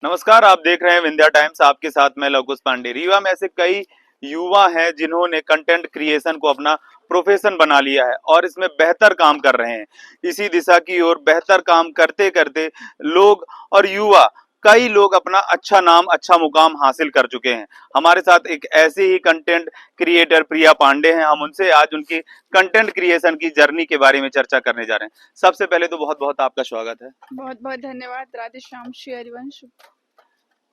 नमस्कार, आप देख रहे हैं विंध्या टाइम्स। आपके साथ मैं लवकुश पांडे। रीवा में ऐसे कई युवा हैं जिन्होंने कंटेंट क्रिएशन को अपना प्रोफेशन बना लिया है और इसमें बेहतर काम कर रहे हैं। इसी दिशा की ओर बेहतर काम करते करते लोग और युवा कई लोग अपना अच्छा नाम, अच्छा मुकाम हासिल कर चुके हैं। हमारे साथ एक ऐसे ही कंटेंट क्रिएटर प्रिया पांडे हैं। हम उनसे आज उनकी कंटेंट क्रिएशन की जर्नी के बारे में चर्चा करने जा रहे हैं। सबसे पहले तो बहुत बहुत आपका स्वागत है। बहुत बहुत धन्यवाद। राधे श्याम, श्री हरिवंश।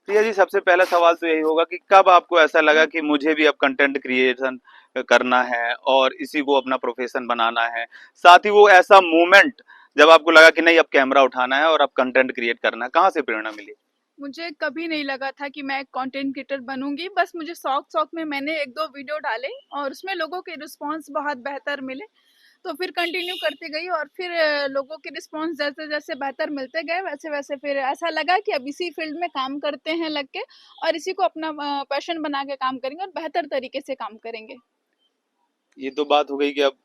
प्रिया जी, सबसे पहला सवाल तो यही होगा कि कब आपको ऐसा लगा कि मुझे भी अब कंटेंट क्रिएशन करना है और इसी को अपना प्रोफेशन बनाना है। साथ ही वो ऐसा मोमेंट जब आपको लगा कि नहीं, अब कैमरा उठाना है और अब कंटेंट क्रिएट करना है, कहाँ से प्रेरणा मिली? मुझे कभी नहीं लगा था कि मैं कंटेंट क्रिएटर बनूंगी। बस मुझे शौक शौक में मैंने एक दो वीडियो डाले और उसमें लोगों के रिस्पांस बहुत बेहतर मिले। तो फिर कंटिन्यू करती गई और फिर लोगों के रिस्पांस जैसे जैसे बेहतर मिलते गए वैसे वैसे फिर ऐसा लगा कि अब इसी फील्ड में काम करते हैं लग के, और इसी को अपना पैशन बना के काम करेंगे और बेहतर तरीके से काम करेंगे। ये तो बात हो गई कि अब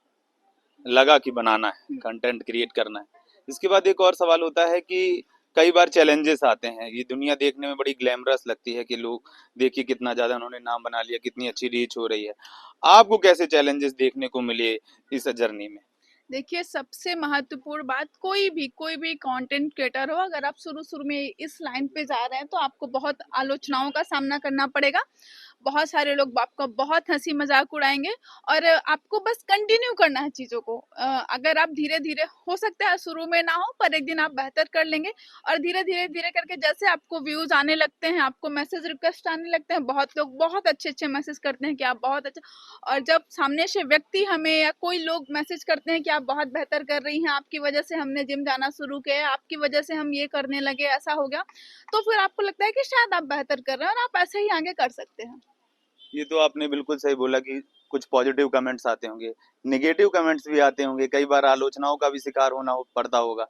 लगा कि बनाना है, कंटेंट क्रिएट करना है। इसके बाद एक और सवाल होता है कि कई बार चैलेंजेस आते हैं। ये दुनिया देखने में बड़ी ग्लैमरस लगती है कि लोग देखिए कितना ज्यादा उन्होंने नाम बना लिया, कितनी अच्छी रीच हो रही है। आपको कैसे चैलेंजेस देखने को मिले इस जर्नी में? देखिए, सबसे महत्वपूर्ण बात, कोई भी कंटेंट क्रिएटर हो, अगर आप शुरू शुरू में इस लाइन पे जा रहे हैं तो आपको बहुत आलोचनाओं का सामना करना पड़ेगा। बहुत सारे लोग आपका बहुत हंसी मजाक उड़ाएंगे और आपको बस कंटिन्यू करना है चीज़ों को। अगर आप धीरे धीरे, हो सकता है शुरू में ना हो पर एक दिन आप बेहतर कर लेंगे। और धीरे धीरे धीरे करके जैसे आपको व्यूज आने लगते हैं, आपको मैसेज रिक्वेस्ट आने लगते हैं, बहुत लोग बहुत अच्छे अच्छे मैसेज करते हैं कि आप बहुत अच्छा। और जब सामने से व्यक्ति हमें या कोई लोग मैसेज करते हैं कि आप बहुत बेहतर कर रही हैं, आपकी वजह से हमने जिम जाना शुरू किया, आपकी वजह से हम ये करने लगे, ऐसा हो गया, तो फिर आपको लगता है कि शायद आप बेहतर कर रहे हैं और आप ऐसे ही आगे कर सकते हैं। ये तो आपने बिल्कुल सही बोला कि कुछ पॉजिटिव कमेंट्स आते होंगे, नेगेटिव कमेंट्स भी आते होंगे, कई बार आलोचनाओं का भी शिकार पड़ता होगा।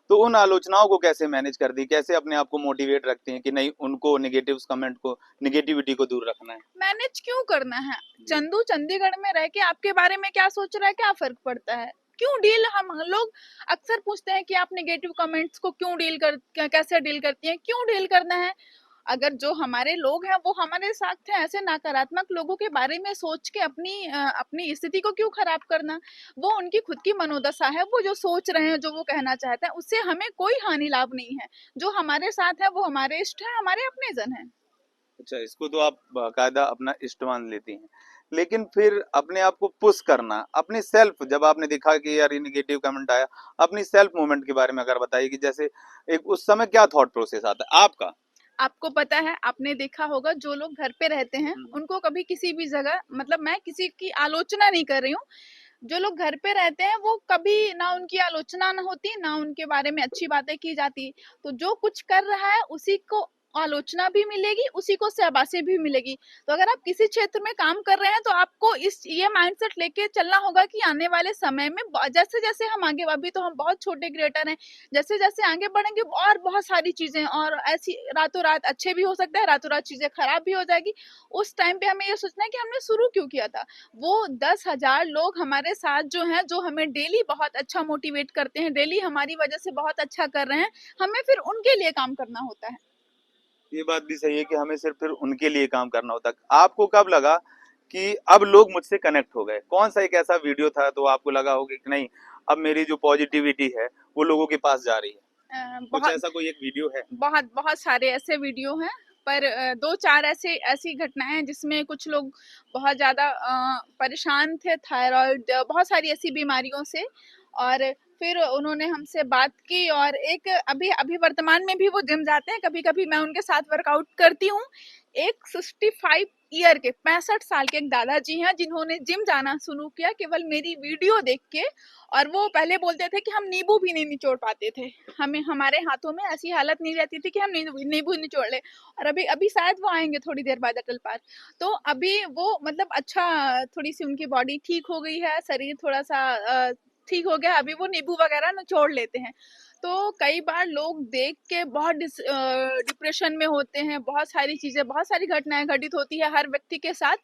तो उन आलोचनाओं को कैसे मैनेज कर दी, कैसे अपने आप को मोटिवेट रखती हैं कि नहीं, उनको नेगेटिव कमेंट को, नेगेटिविटी को दूर रखना है? मैनेज क्यों करना है? जी। चंदू चंडीगढ़ में रह के आपके बारे में क्या सोच रहा है, क्या फर्क पड़ता है? क्यों डील, हम लोग अक्सर पूछते हैं कि आप नेगेटिव कमेंट्स को क्यों डील कर, कैसे डील करती हैं, क्यों डील करना है? अगर जो हमारे लोग हैं वो हमारे साथ थे, ऐसे नकारात्मक लोगों के बारे में सोच के अपनी स्थिति को क्यों खराब करना? वो उनकी खुद की मनोदशा है, वो जो सोच रहे हैं, जो वो कहना चाहते हैं, उससे हमें कोई हानि लाभ नहीं है। जो हमारे साथ है वो हमारे इष्ट है, हमारे अपने जन है। अच्छा, इसको तो आप बाकायदा अपना इष्ट मान लेती हैं। लेकिन फिर अपने आप को पुश करना, अपनी सेल्फ, जब आपने देखा कि यार ये नेगेटिव कमेंट आया, अपनी सेल्फ मूवमेंट के बारे में अगर बताइए कि जैसे एक उस समय क्या थॉट प्रोसेस आता है आपका? आपको पता है, आपने देखा होगा, जो लोग घर पे रहते हैं हम्म। उनको कभी किसी भी जगह, मतलब मैं किसी की आलोचना नहीं कर रही हूँ, जो लोग घर पे रहते हैं वो कभी ना उनकी आलोचना ना होती, ना उनके बारे में अच्छी बातें की जाती। तो जो कुछ कर रहा है उसी को आलोचना भी मिलेगी, उसी को शाबाशी भी मिलेगी। तो अगर आप किसी क्षेत्र में काम कर रहे हैं तो आपको इस ये माइंडसेट लेके चलना होगा कि आने वाले समय में जैसे जैसे हम आगे, अभी तो हम बहुत छोटे क्रिएटर हैं, जैसे जैसे आगे बढ़ेंगे और बहुत सारी चीजें, और ऐसी रातों रात अच्छे भी हो सकता है, रातों रात चीजें खराब भी हो जाएगी। उस टाइम पे हमें ये सोचना है कि हमने शुरू क्यों किया था। वो 10,000 लोग हमारे साथ जो हैं, जो हमें डेली बहुत अच्छा मोटिवेट करते हैं, डेली हमारी वजह से बहुत अच्छा कर रहे हैं, हमें फिर उनके लिए काम करना होता है। ये बात भी सही है कि हमें सिर्फ फिर उनके लिए काम करना होता है। आपको कब लगा कि अब लोग मुझसे कनेक्ट हो गए? कौन सा एक ऐसा वीडियो था तो आपको लगा होगा कि नहीं, अब मेरी जो पॉजिटिविटी है वो लोगों के पास जा रही है? कुछ बहुत ऐसा कोई एक वीडियो है? बहुत बहुत सारे ऐसे वीडियो हैं, पर दो चार ऐसी घटनाएं हैं जिसमें कुछ लोग बहुत ज़्यादा परेशान थे, थायराइड, बहुत सारी ऐसी बीमारियों से। और फिर उन्होंने हमसे बात की, और एक अभी अभी वर्तमान में भी वो जिम जाते हैं, कभी कभी मैं उनके साथ वर्कआउट करती हूँ। एक 65 ईयर के, 65 साल के एक दादाजी हैं जिन्होंने जिम जाना शुरू किया केवल मेरी वीडियो देख के। और वो पहले बोलते थे कि हम नींबू भी नहीं निचोड़ पाते थे, हमें हमारे हाथों में ऐसी हालत नहीं रहती थी कि हम नींबू नींबू निचोड़ ले। और अभी अभी शायद वो आएंगे थोड़ी देर बाद अटल पार। तो अभी वो मतलब अच्छा, थोड़ी सी उनकी बॉडी ठीक हो गई है, शरीर थोड़ा सा ठीक हो गया, अभी वो नींबू वगैरह निचोड़ लेते हैं। तो कई बार लोग देख के बहुत डिप्रेशन में होते हैं, बहुत सारी चीज़ें, बहुत सारी घटनाएँ घटित होती है हर व्यक्ति के साथ।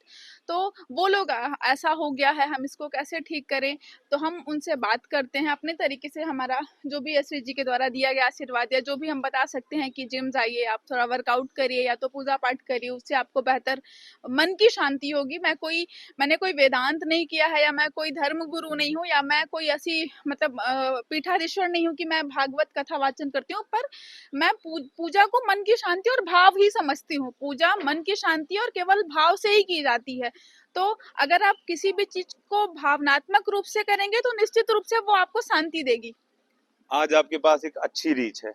तो वो लोग ऐसा हो गया है, हम इसको कैसे ठीक करें? तो हम उनसे बात करते हैं अपने तरीके से, हमारा जो भी एसवी जी के द्वारा दिया गया आशीर्वाद या जो भी हम बता सकते हैं कि जिम जाइए, आप थोड़ा वर्कआउट करिए या तो पूजा पाठ करिए, उससे आपको बेहतर मन की शांति होगी। मैंने कोई वेदांत नहीं किया है, या मैं कोई धर्म गुरु नहीं हूँ, या मैं कोई ऐसी मतलब पीठाधीश्वर नहीं हूँ कि मैं भागवत कथा वाचन करती हूँ, पर मैं पूजा को मन की शांति और भाव ही समझती हूँ। पूजा मन की शांति और केवल भाव से ही की जाती है। तो अगर आप किसी भी चीज को भावनात्मक रूप से करेंगे तो निश्चित रूप से वो आपको शांति देगी। आज आपके पास एक अच्छी रीच है,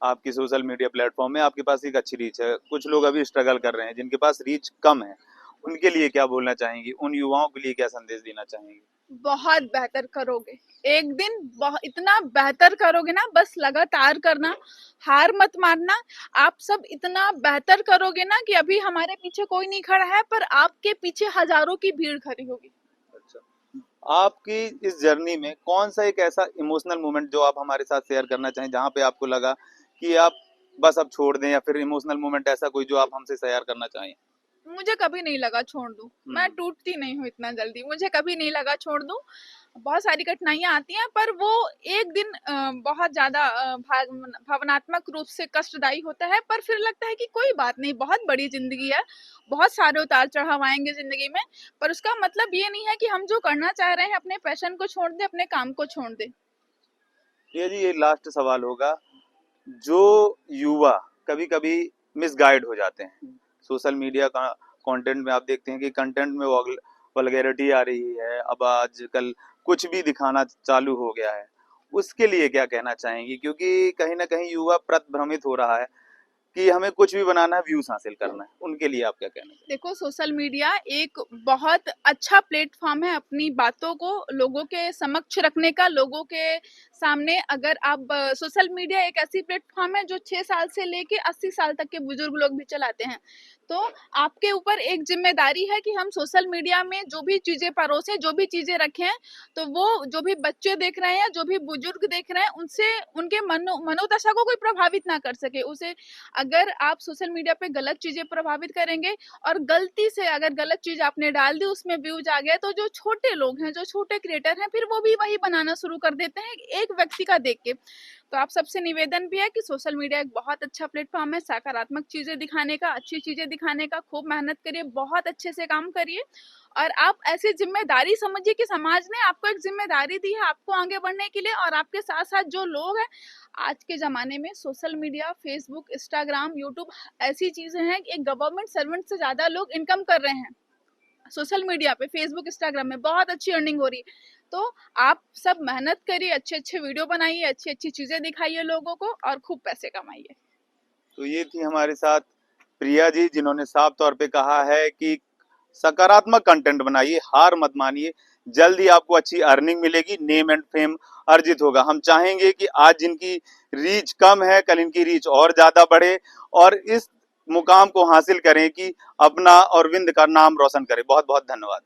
आपकी सोशल मीडिया प्लेटफॉर्म में आपके पास एक अच्छी रीच है। कुछ लोग अभी स्ट्रगल कर रहे हैं जिनके पास रीच कम है, उनके लिए क्या बोलना चाहेंगी? उन युवाओं के लिए क्या संदेश देना चाहेंगी? बहुत बेहतर करोगे, एक दिन इतना बेहतर करोगे ना, बस लगातार करना, हार मत मानना। आप सब इतना बेहतर करोगे ना कि अभी हमारे पीछे कोई नहीं खड़ा है, पर आपके पीछे हजारों की भीड़ खड़ी होगी। अच्छा, आपकी इस जर्नी में कौन सा एक ऐसा इमोशनल मोमेंट जो आप हमारे साथ शेयर करना चाहें, जहाँ पे आपको लगा कि आप बस अब छोड़ दें, या फिर इमोशनल मोमेंट ऐसा कोई जो आप हमसे शेयर करना चाहें? मुझे कभी नहीं लगा छोड़ दूं, मैं टूटती नहीं हूँ इतना जल्दी, मुझे कभी नहीं लगा छोड़ दूं। बहुत सारी कठिनाइयां आती हैं, पर वो एक दिन बहुत ज्यादा भावनात्मक रूप से कष्टदायी होता है, पर फिर लगता है कि कोई बात नहीं, बहुत बड़ी जिंदगी है, बहुत सारे उतार चढ़ाव आएंगे जिंदगी में, पर उसका मतलब ये नहीं है कि हम जो करना चाह रहे हैं अपने पैशन को छोड़ दें, अपने काम को छोड़ दें। ये जी, ये लास्ट सवाल होगा। जो युवा कभी कभी मिसगाइड हो जाते हैं, सोशल मीडिया का कंटेंट में आप देखते हैं कि कंटेंट में वल्गैरिटी आ रही है, अब आजकल कुछ भी दिखाना चालू हो गया है, उसके लिए क्या कहना चाहेंगी? क्योंकि कहीं ना कहीं युवा भ्रमित हो रहा है कि हमें कुछ भी बनाना है, व्यूज हासिल करना है, उनके लिए आप क्या कहना चाहेंगे? देखो, सोशल मीडिया एक बहुत अच्छा प्लेटफॉर्म है अपनी बातों को लोगों के समक्ष रखने का, लोगों के सामने। अगर आप सोशल मीडिया एक ऐसी प्लेटफॉर्म है जो 6 साल से लेके 80 साल तक के बुजुर्ग लोग भी चलाते हैं। तो आपके ऊपर एक जिम्मेदारी है कि हम सोशल मीडिया में जो भी चीजें परोसें, जो भी चीजें रखें, तो वो जो भी बच्चे देख रहे हैं, जो भी बुजुर्ग देख रहे हैं, उनसे उनके मनोदशा को कोई प्रभावित ना कर सके। उसे, अगर आप सोशल मीडिया पे गलत चीजें प्रभावित करेंगे और गलती से अगर गलत चीज आपने डाल दी, उसमें व्यूज आ गया, तो जो छोटे लोग हैं, जो छोटे क्रिएटर हैं, फिर वो भी वही बनाना शुरू कर देते हैं एक व्यक्ति का देख के। तो आप सबसे निवेदन भी है कि सोशल मीडिया एक बहुत अच्छा प्लेटफॉर्म है सकारात्मक चीजें दिखाने का, अच्छी चीजें दिखाने का। खूब मेहनत करिए, बहुत अच्छे से काम करिए, और आप ऐसी जिम्मेदारी समझिए कि समाज ने आपको एक जिम्मेदारी दी है आपको आगे बढ़ने के लिए। और आपके साथ साथ जो लोग हैं, आज के ज़माने में social media, Facebook, Instagram, YouTube ऐसी चीज़ें हैं कि एक गवर्नमेंट सर्वेंट से ज़्यादा लोग इनकम कर रहे हैं सोशल मीडिया पे, फेसबुक, इंस्टाग्राम में बहुत अच्छी अर्निंग हो रही है। तो आप सब मेहनत करिए, अच्छे अच्छे वीडियो बनाइए, अच्छी अच्छी चीज़ें दिखाइए लोगों को, और खूब पैसे कमाइए। तो ये थी हमारे साथ प्रिया जी, जिन्होंने साफ तौर पे कहा है कि सकारात्मक कंटेंट बनाइए, हार मत मानिए, जल्द ही आपको अच्छी अर्निंग मिलेगी, नेम एंड फेम अर्जित होगा। हम चाहेंगे कि आज जिनकी रीच कम है, कल इनकी रीच और ज्यादा बढ़े, और इस मुकाम को हासिल करें कि अपना और विंद का नाम रोशन करें। बहुत बहुत धन्यवाद।